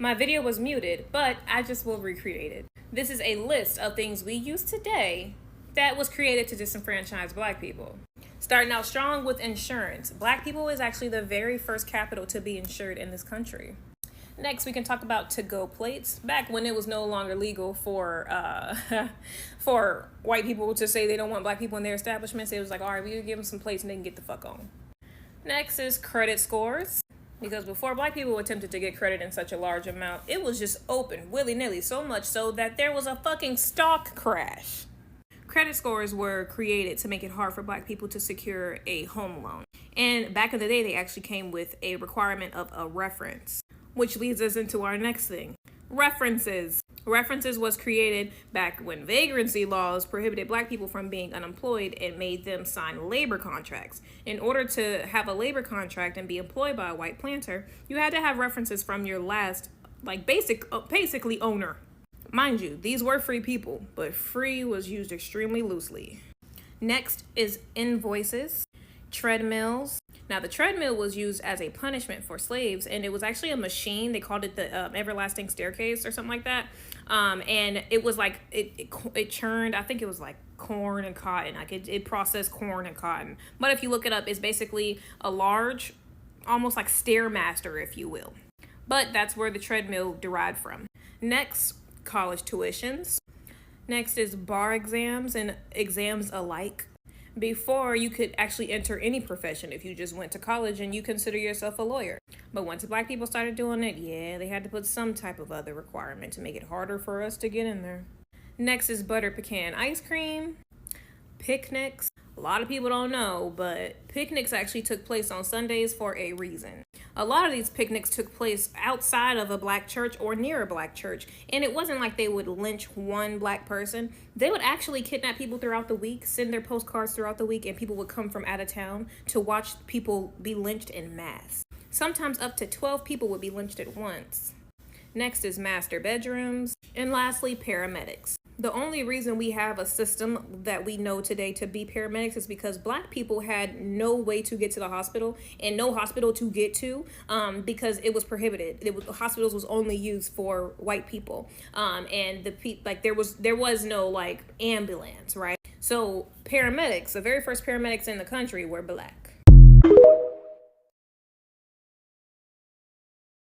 My video was muted, but I just will recreate it. This is a list of things we use today that was created to disenfranchise Black people. Starting out strong with insurance. Black people is actually the very first capital to be insured in this country. Next, we can talk about to-go plates. Back when it was no longer legal for for white people to say they don't want Black people in their establishments, it was like, all right, we give them some plates and they can get the fuck on. Next is credit scores. Because before Black people attempted to get credit in such a large amount, it was just open, willy-nilly, so much so that there was a fucking stock crash. Credit scores were created to make it hard for Black people to secure a home loan. And back in the day, they actually came with a requirement of a reference, which leads us into our next thing. References. References was created back when vagrancy laws prohibited Black people from being unemployed and made them sign labor contracts. In order to have a labor contract and be employed by a white planter, you had to have references from your last, basically owner. Mind you, these were free people, but free was used extremely loosely. Next is invoices, treadmills. Now, the treadmill was used as a punishment for slaves, and it was actually a machine. They called it the everlasting staircase or something like that. And it was like, it churned, I think it was like corn and cotton. Like it processed corn and cotton. But if you look it up, it's basically a large, almost like Stairmaster, if you will. But that's where the treadmill derived from. Next, college tuitions. Next is bar exams and exams alike. Before, you could actually enter any profession if you just went to college and you consider yourself a lawyer. But once Black people started doing it, they had to put some type of other requirement to make it harder for us to get in there. Next is butter pecan ice cream, picnics. A lot of people don't know, but picnics actually took place on Sundays for a reason. A lot of these picnics took place outside of a Black church or near a Black church. And it wasn't like they would lynch one Black person. They would actually kidnap people throughout the week, send their postcards throughout the week, and people would come from out of town to watch people be lynched en masse. Sometimes up to 12 people would be lynched at once. Next is master bedrooms. And lastly, paramedics. The only reason we have a system that we know today to be paramedics is because Black people had no way to get to the hospital and no hospital to get to because it was prohibited. Hospitals was only used for white people, and there was no ambulance, right? So paramedics, the very first paramedics in the country were Black.